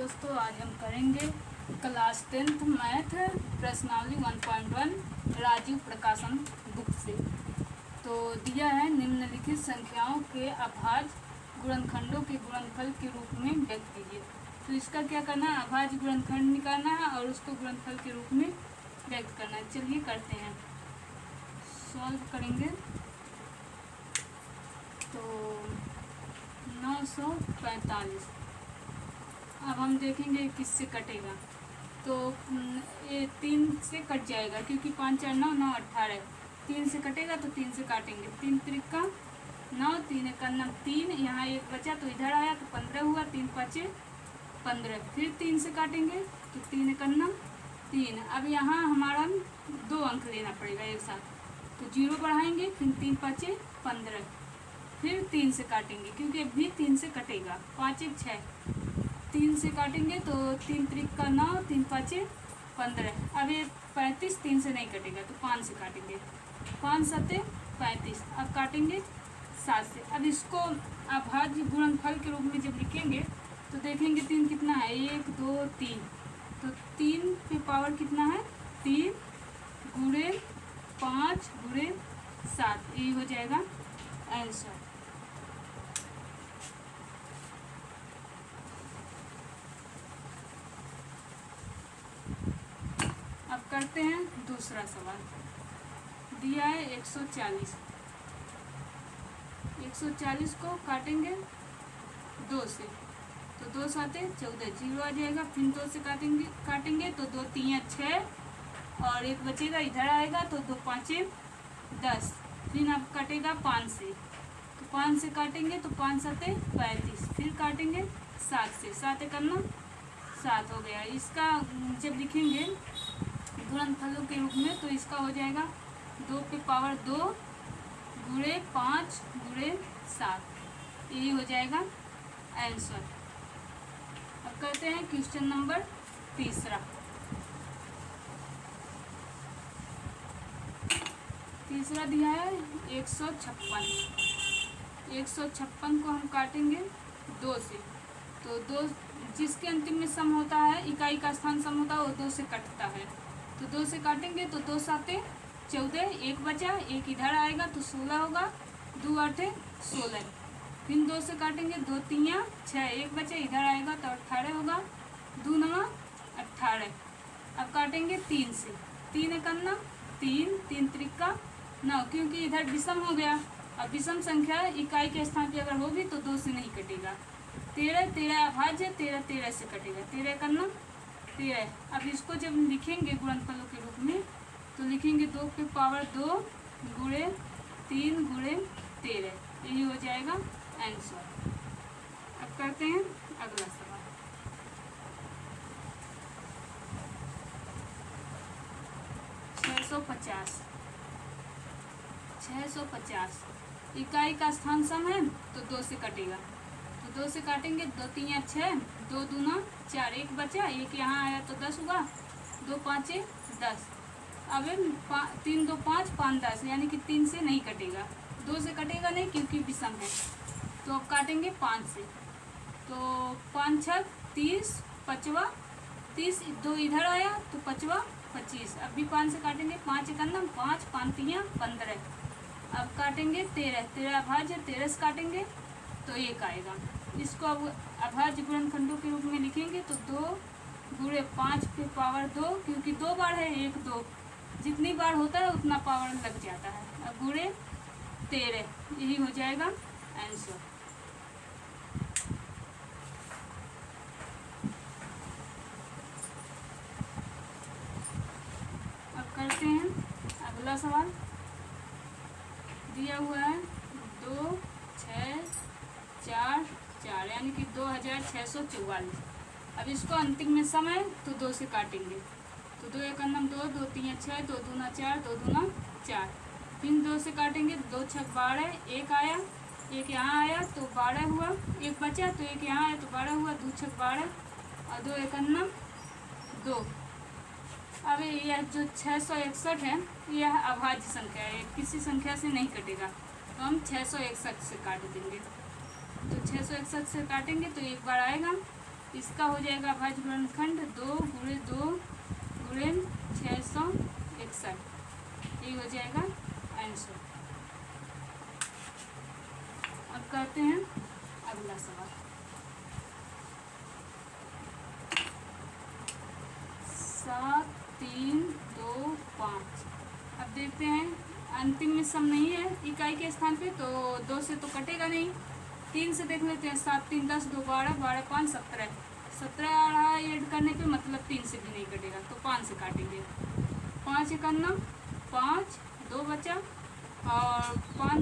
दोस्तों, आज हम करेंगे क्लास 10th मैथ प्रश्नावली 1.1 राजीव प्रकाशन बुक से। तो दिया है निम्नलिखित संख्याओं के अभाज्य गुणनखंडों के गुणनफल के रूप में व्यक्त कीजिए। तो इसका क्या करना है, अभाज्य गुणनखंड निकालना है और उसको गुणनफल के रूप में व्यक्त करना है। चलिए करते हैं, सॉल्व करेंगे। तो 945 अब हम देखेंगे किससे कटेगा। तो ये 3 से कट जाएगा क्योंकि 5 4 9 9 18 3 से कटेगा तो 3 से काटेंगे। 3 त्रिका 9, 3 एक 3, यहाँ एक बचा तो इधर आया तो 15 हुआ। 3 5 15, फिर 3 से काटेंगे तो 3 एक 3। अब यहाँ हमारा 2 अंक लेना पड़ेगा एक साथ, तो 0 बढ़ाएंगे, फिर 3 5 15, फिर 3 से काटेंगे क्योंकि अभी 3 से कटेगा। 5 1 6, 3 से काटेंगे तो 3 त्रिका 9, 3 5 15। अब ये 35 3 से नहीं कटेगा तो 5 से काटेंगे। 5 7 35, अब काटेंगे 7 से। अब इसको अभाज्य गुणनफल के रूप में जब लिखेंगे तो देखेंगे 3 कितना है, 1 2 3, तो 3 पे पावर कितना है 3 गुणे 5 गुणे 7, यही हो जाएगा आंसर। अब करते हैं दूसरा सवाल। दिया है 140। 140 को काटेंगे 2 से, तो 2 7 14, 0 आ जाएगा। फिर 2 से काटेंगे तो 2 3 6 और एक बचेगा, इधर आएगा तो 2 5 10। फिर अब कटेगा 5 से, तो 5 से काटेंगे तो 5 7 35, फिर काटेंगे 7 से, 7 एक 7 हो गया। इसका जब लिखेंगे गुणनफलों के रूप में तो इसका हो जाएगा 2 पे पावर 2 गुणे 5 गुणे 7, यही हो जाएगा आंसर। अब करते हैं क्वेश्चन नंबर तीसरा। तीसरा दिया है 156। 156 को हम काटेंगे 2 से, तो 2 जिसके अंतिम में सम होता है, इकाई का स्थान सम होता है, वो 2 से कटता है। तो 2 से काटेंगे तो 2 7 14, एक बचा, एक इधर आएगा तो 16 होगा। 2 8 16, फिर 2 से काटेंगे 2 3 6, एक बचा, इधर आएगा तो 18 होगा। 2 9 18, अब काटेंगे 3 से, 3 एक 3, 3 त्रिका 9, क्योंकि इधर विषम हो गया। अब विषम संख्या इकाई के स्थान पे अगर होगी तो 2 से नहीं कटेगा। 13 13 अभाज्य, 13 13 से कटेगा। 13 एक 13। अब इसको जब लिखेंगे गुणनफलों के रूप में तो लिखेंगे 2 पे पावर 2 गुणे 3 गुणे 13, यही हो जाएगा आंसर। अब करते हैं अगला सवाल। (650) 650 इकाई का स्थान सम है तो 2 से कटेगा, तो 2 से काटेंगे। 2 3 6, 2 2 4, एक बचा, एक यहाँ आया तो 10 हुआ। 2 5 10, अब 3 2 5 5 10, यानी कि 3 से नहीं कटेगा। 2 से कटेगा नहीं क्योंकि विषम है। तो अब काटेंगे 5 से, तो 5 6 30, 5वां 30, 2 इधर आया तो 5वां 25। अब भी 5 से काटेंगे। 5 एक 5, 5 3 15, अब काटेंगे 13 13 अभाज्य, 13 से काटेंगे तो 1 आएगा। इसको अब अभाज्य गुणनखंडों के रूप में लिखेंगे तो 2 गुणे 5 पे पावर 2, क्योंकि 2 बार है, 1 2 जितनी बार होता है उतना पावर लग जाता है। अब गुणे 13, यही हो जाएगा आंसर। अब करते हैं अगला सवाल। दिया हुआ है 2 6 4 4, यानी कि 2644। अब इसको अंतिम में सम है तो 2 से काटेंगे, तो 2 एक 2, 2 3 6, 2 2 4, 2 2 4, फिर 2 से काटेंगे। 2 6 12, एक आया, एक यहाँ आया तो 12 हुआ, एक बचा तो एक यहाँ आया तो 12 हुआ। 2 6 12 और 2 एक 2। अब यह जो 661 है यह अभाज्य संख्या है, किसी संख्या से नहीं कटेगा, तो हम 661 से काट देंगे। तो 661 से काटेंगे तो एक बार आएगा, इसका हो जाएगा अभाज्य गुणनखंड 2 गुणे 2 गुणे 661, ये हो जाएगा आंसर। अब करते हैं अगला सवाल। 7 3 2 5। अब देखते हैं, अंतिम में सम नहीं है इकाई के स्थान पे, तो 2 से तो कटेगा नहीं। 3 से देख लेते हैं, 7 3 10 2 12 12 5 17, 17 ऐड करने पे मतलब 3 से भी नहीं कटेगा, तो 5 से काटेंगे। 5 1 9 5, 2 बचा, और 5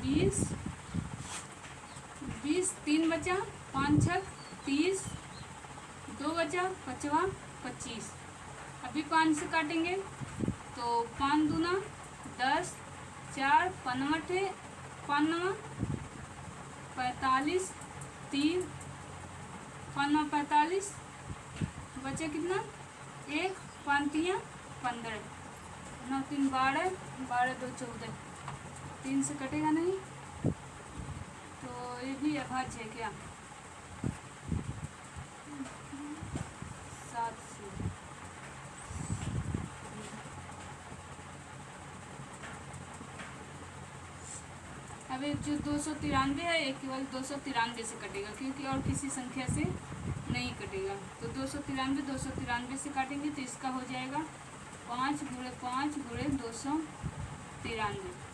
20 20, 3 बचा, 5 6 30, 2 बचा, 5वां 25। अभी 5 से काटेंगे तो 5 दूना 10, 4 5 45, 3 5 45, बचे कितना 1, 5 3 15, 9 3 12, 12 2 14, 3 से कटेगा नहीं, तो ये भी अभाज्य है क्या? 7 से। अब एक जो 293 है, ये केवल 293 से कटेगा, क्योंकि और किसी संख्या से नहीं कटेगा। तो 293 से काटेंगे तो इसका हो जाएगा 5 गुणे 5 गुणे 293।